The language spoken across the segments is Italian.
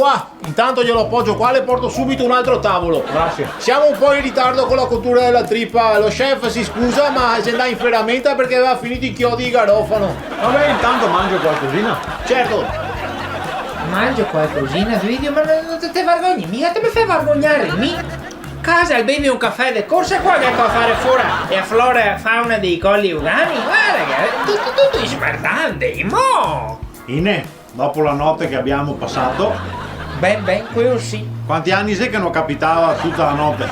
qua. Intanto glielo appoggio qua, le porto subito un altro tavolo. Grazie. Siamo un po' in ritardo con la cottura della trippa. Lo chef si scusa, ma si andava in ferramenta perché aveva finito i chiodi di garofano. Vabbè, intanto mangio qualcosina. Certo. Mangio qualcosina, Svidio, ma non te vergogni, mica te mi fai vergognare, casa al bevi un caffè de corsa qua che a fare fuori e a flora e fauna dei colli ugani, guarda che è tutto smertante, mo! Ine, dopo la notte che abbiamo passato, Ben, quello sì. quanti anni sei che non capitava tutta la notte?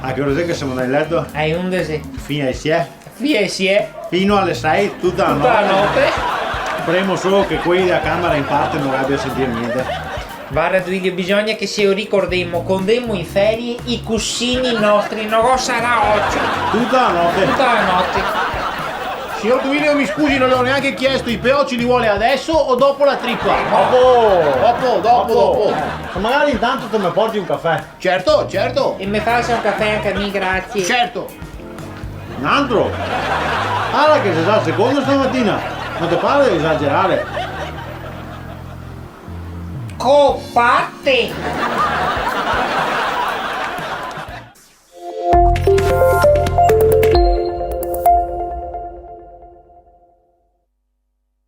A che ora sei che siamo nel letto? Hai un dese. Fino alle 6? Fie si è, Fino alle 6 tutta la tutta la notte. notte. Speriamo solo che quelli della camera in parte non abbia a sentire niente. Guarda Duilio, bisogna che se ricordiamo, condemmo in ferie i cuscini nostri, non sarà oggi, Tutta la notte. tutta la notte. Signor Duilio, mi scusi, non le ho neanche chiesto, i peocci li vuole adesso o dopo la trippa? Dopo. Ma magari intanto te mi porti un caffè. Certo. E mi faccia un caffè anche a me, grazie. Certo. Un altro? Guarda che sei già al secondo stamattina. Non ti pare di esagerare? Copatte!